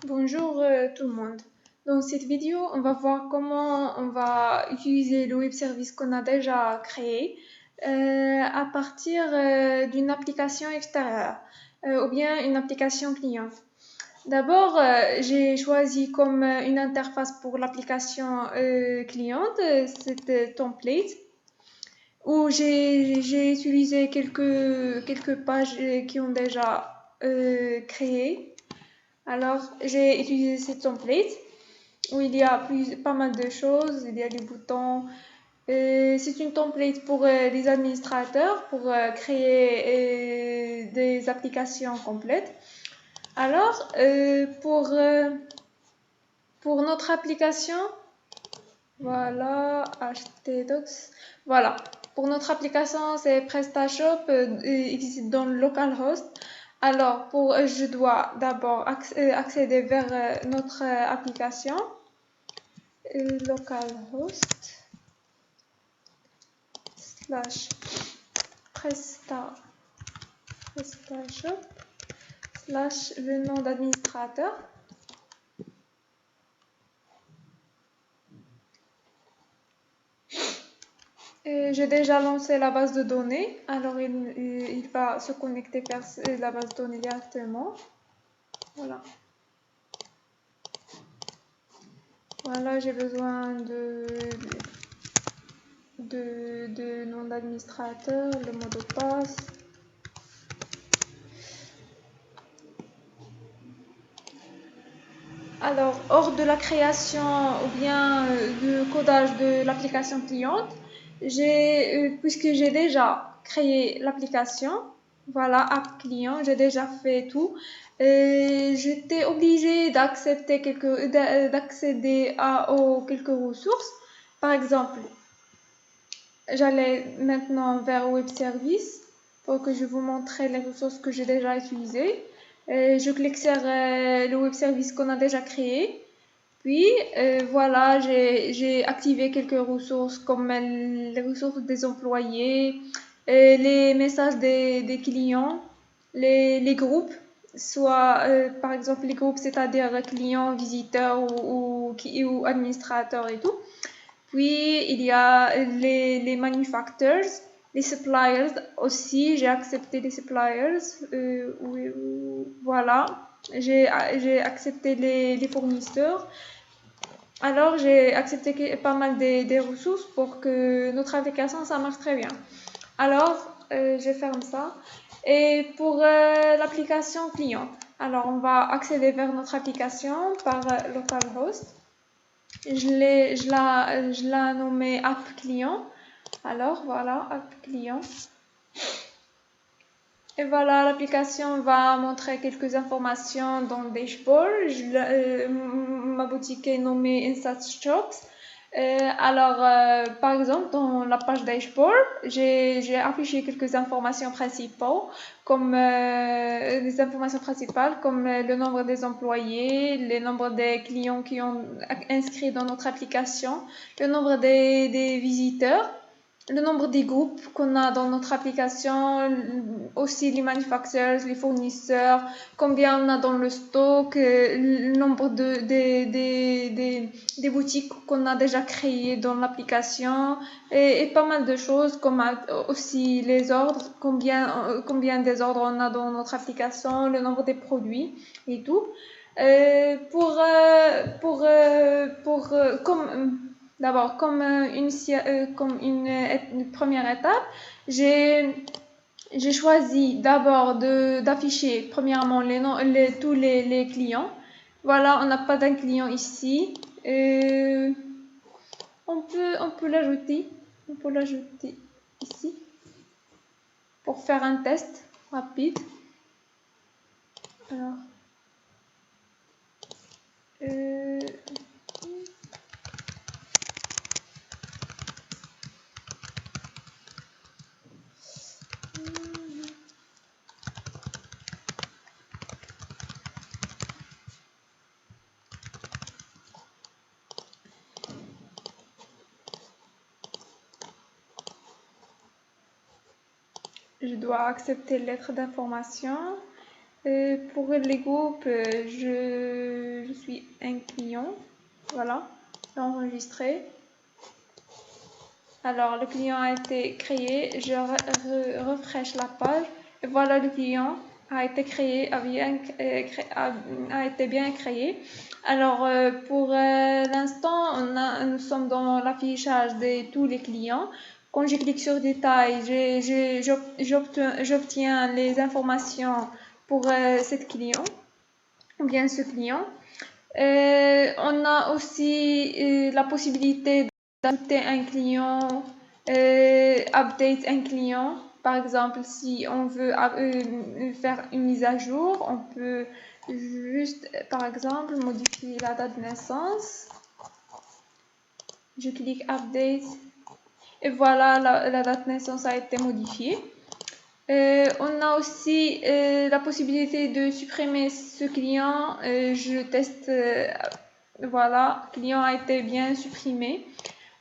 Bonjour tout le monde. Dans cette vidéo, on va voir comment on va utiliser le web service qu'on a déjà créé à partir d'une application extérieure ou bien une application client. D'abord, j'ai choisi comme une interface pour l'application cliente cette template où j'ai utilisé quelques pages qui ont déjà créé. Alors, j'ai utilisé cette template où il y a pas mal de choses. Il y a des boutons. C'est une template pour les administrateurs pour créer des applications complètes. Alors, pour notre application, voilà, htdocs. Voilà. Pour notre application, c'est PrestaShop, existe dans le localhost. Alors, je dois d'abord accéder vers notre application, localhost slash PrestaShop slash le nom d'administrateur. J'ai déjà lancé la base de données, alors il va se connecter vers la base de données directement. Voilà. Voilà, j'ai besoin de nom d'administrateur, le mot de passe. Alors, hors de la création ou bien du codage de l'application cliente, puisque j'ai déjà créé l'application, voilà, app client, j'ai déjà fait tout. J'étais obligée d'accéder aux quelques ressources. Par exemple, j'allais maintenant vers Web Service pour que je vous montre les ressources que j'ai déjà utilisées. Je clique sur le web service qu'on a déjà créé. Puis voilà, j'ai activé quelques ressources comme les ressources des employés, les messages des clients, les groupes, soit par exemple les groupes, c'est-à-dire clients, visiteurs ou administrateurs et tout. Puis il y a les manufacturers, les suppliers aussi. J'ai accepté les suppliers. Voilà, j'ai accepté les fournisseurs. Alors j'ai accepté pas mal des ressources pour que notre application ça marche très bien. Alors je ferme ça. Et pour l'application client, alors on va accéder vers notre application par localhost. Je l'ai nommé app client. Alors voilà, app client. Et voilà, l'application va montrer quelques informations dans le dashboard. Ma boutique est nommée Instat Shops. Par exemple, dans la page dashboard, j'ai affiché quelques informations principales, comme les informations principales, comme le nombre des employés, le nombre des clients qui ont inscrit dans notre application, le nombre des visiteurs, le nombre des groupes qu'on a dans notre application, aussi les manufacturers, les fournisseurs, combien on a dans le stock, le nombre des boutiques qu'on a déjà créées dans l'application et pas mal de choses comme aussi les ordres, combien des ordres on a dans notre application, le nombre des produits et tout. D'abord, comme une première étape, j'ai choisi d'abord d'afficher premièrement tous les clients. Voilà, on n'a pas d'un client ici. On peut l'ajouter. On peut l'ajouter ici pour faire un test rapide. Alors, je dois accepter lettre d'information. Pour les groupes, je suis un client. Voilà, enregistré. Alors, le client a été créé. Je refresh la page. Et voilà, le client a été créé, a été bien créé. Alors, pour l'instant, nous sommes dans l'affichage de tous les clients. Quand je clique sur détail, j'obtiens les informations pour cette client, ou bien ce client. On a aussi la possibilité d'ajouter un client, update un client. Par exemple, si on veut faire une mise à jour, on peut juste, par exemple, modifier la date de naissance. Je clique update et voilà, la date de naissance a été modifiée. On a aussi la possibilité de supprimer ce client. Je teste, voilà, client a été bien supprimé.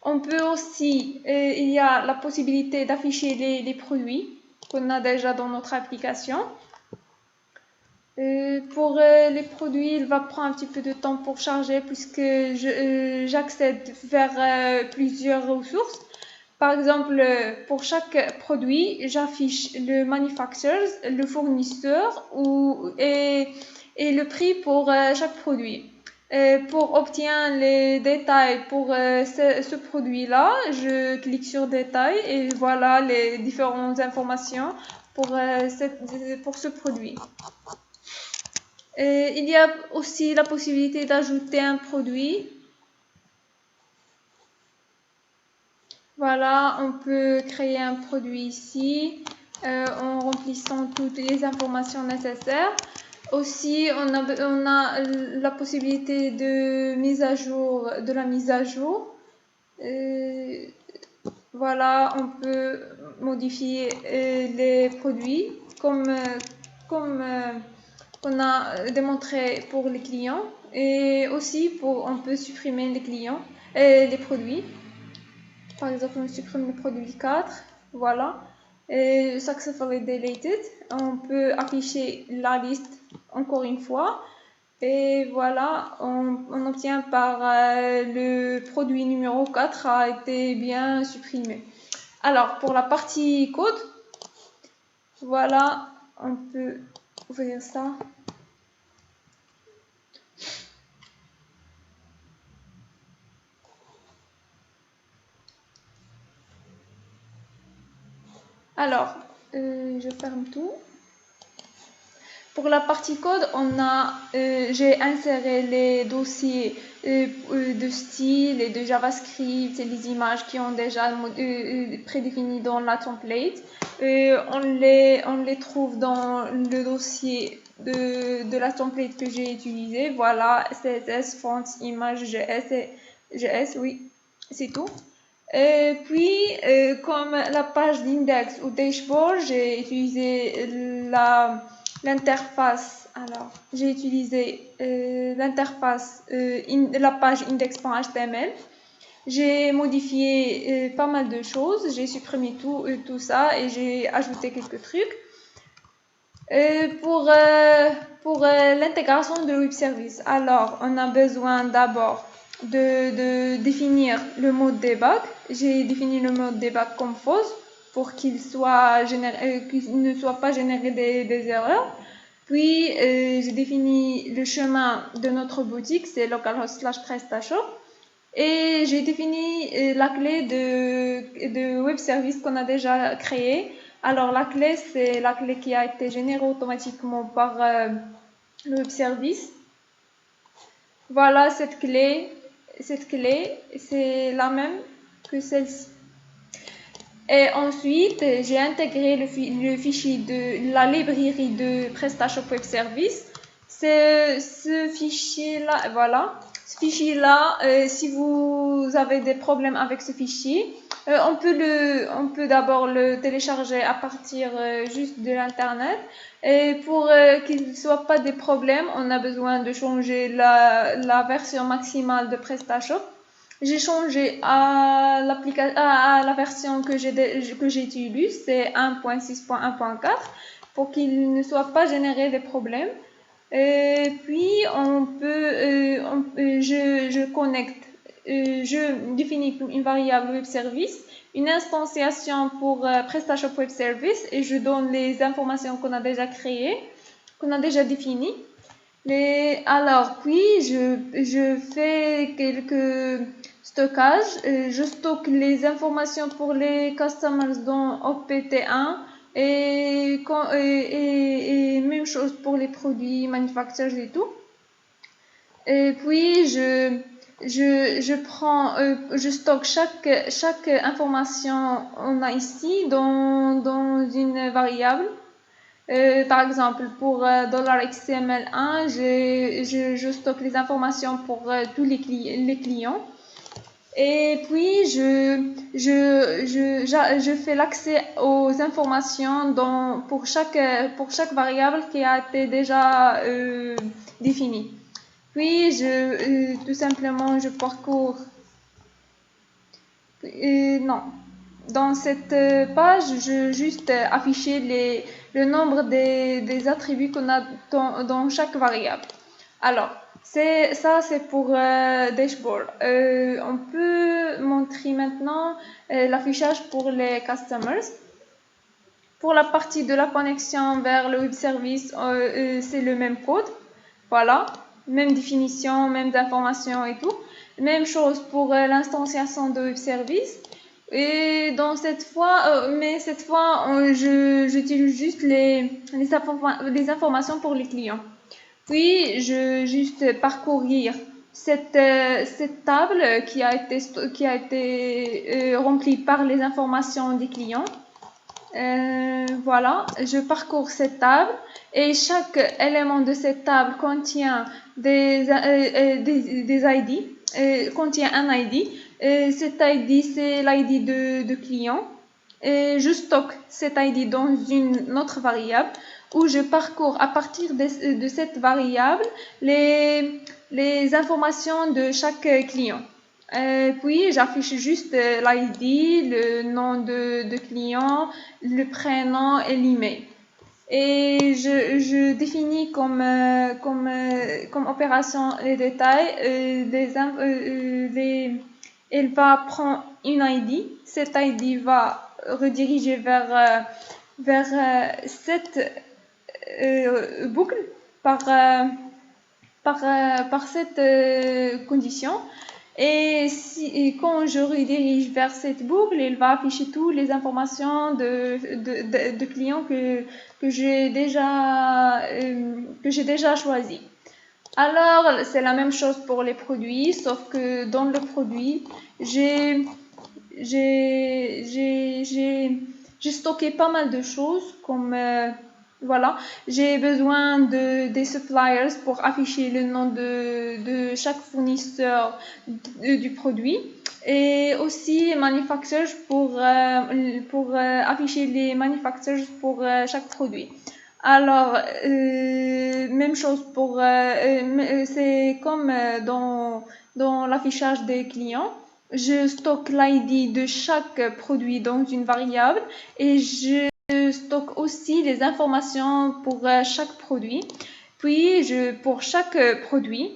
On peut aussi, il y a la possibilité d'afficher les produits qu'on a déjà dans notre application. Pour les produits, il va prendre un petit peu de temps pour charger puisque j'accède vers plusieurs ressources. Par exemple, pour chaque produit, j'affiche le manufacturer, le fournisseur et le prix pour chaque produit. Pour obtenir les détails pour ce produit-là, je clique sur détails et voilà les différentes informations pour ce produit. Il y a aussi la possibilité d'ajouter un produit. Voilà, on peut créer un produit ici en remplissant toutes les informations nécessaires. Aussi, on a la possibilité de la mise à jour. Voilà, on peut modifier les produits comme on a démontré pour les clients. Et aussi, on peut supprimer les produits. Par exemple, on supprime le produit 4, voilà, et successfully deleted. On peut afficher la liste encore une fois, et voilà, on obtient par le produit numéro 4 a été bien supprimé. Alors, pour la partie code, voilà, on peut ouvrir ça. Alors, je ferme tout. Pour la partie code, j'ai inséré les dossiers de style et de JavaScript et les images qui ont déjà prédéfinies dans la template. On les trouve dans le dossier de la template que j'ai utilisé. Voilà, CSS, fonts, images, GS, oui, c'est tout. Puis, comme la page d'index ou dashboard, j'ai utilisé l'interface. Alors, j'ai utilisé l'interface, la page index.html. J'ai modifié pas mal de choses. J'ai supprimé tout ça et j'ai ajouté quelques trucs. Pour l'intégration de web service, alors on a besoin d'abord de définir le mode debug. J'ai défini le mode debug comme false pour qu'il ne soit pas généré des erreurs. Puis j'ai défini le chemin de notre boutique, c'est localhost/PrestaShop. Et j'ai défini la clé de web service qu'on a déjà créé. Alors la clé, c'est la clé qui a été générée automatiquement par le web service. Voilà cette clé, c'est la même que celle-ci. Et ensuite, j'ai intégré le fichier de la librairie de PrestaShop Web Service. Ce fichier-là, voilà. Ce fichier-là, si vous avez des problèmes avec ce fichier, on peut d'abord le télécharger à partir juste de l'internet. Et pour qu'il ne soit pas des problèmes, on a besoin de changer la version maximale de PrestaShop. J'ai changé à la version que j'utilise, c'est 1.6.1.4. pour qu'il ne soit pas généré des problèmes. Puis je connecte, je définis une variable web service, une instantiation pour PrestaShop Web Service et je donne les informations qu'on a déjà créées, qu'on a déjà définies. Alors, puis je fais quelques stockages. Je stocke les informations pour les customers dans OPT1 et même chose pour les produits manufacturers et tout. Et puis je stocke chaque information on a ici dans une variable. Par exemple, pour $XML1, je stocke les informations pour tous les clients. Et puis, je fais l'accès aux informations pour chaque variable qui a été déjà définie. Puis, tout simplement, je parcours. Non. Dans cette page, je juste afficher le nombre des attributs qu'on a dans chaque variable. Alors, c'est pour dashboard. On peut montrer maintenant l'affichage pour les customers. Pour la partie de la connexion vers le web service, c'est le même code. Voilà, même définition, même informations et tout. Même chose pour l'instanciation de web service. Et cette fois, j'utilise juste les informations pour les clients. Puis, je juste parcourir cette table qui a été remplie par les informations des clients. Voilà, je parcours cette table et chaque élément de cette table contient des ID, contient un ID. Cet ID, c'est l'ID de client. Et je stocke cet ID dans une autre variable où je parcours à partir de cette variable les informations de chaque client. Puis j'affiche juste l'ID, le nom de client, le prénom et l'email. Et je définis comme opération les détails. Elle va prendre une ID. Cette ID va rediriger vers cette boucle par cette condition. Et quand je redirige vers cette boucle, il va afficher toutes les informations de clients que j'ai déjà choisi. Alors, c'est la même chose pour les produits, sauf que dans le produit, j'ai stocké pas mal de choses comme voilà, j'ai besoin des suppliers pour afficher le nom de chaque fournisseur du produit et aussi manufacturers pour afficher les manufacturers pour chaque produit. Alors, même chose pour c'est comme dans l'affichage des clients. Je stocke l'ID de chaque produit dans une variable et je stocke aussi les informations pour chaque produit. Puis, pour chaque produit,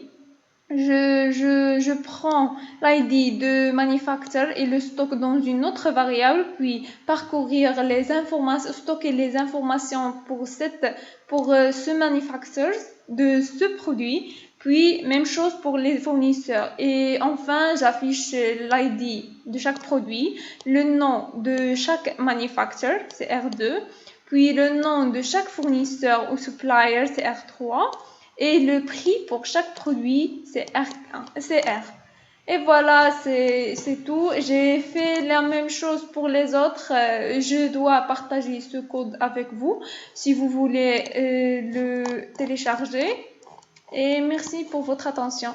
je prends l'ID de manufacturer et le stocke dans une autre variable, puis parcourir les informations, stocker les informations pour ce manufacturer de ce produit, puis même chose pour les fournisseurs. Et enfin, j'affiche l'ID de chaque produit, le nom de chaque manufacturer, c'est R2, puis le nom de chaque fournisseur ou supplier, c'est R3. Et le prix pour chaque produit, c'est R. Et voilà, c'est tout. J'ai fait la même chose pour les autres. Je dois partager ce code avec vous si vous voulez le télécharger. Et merci pour votre attention.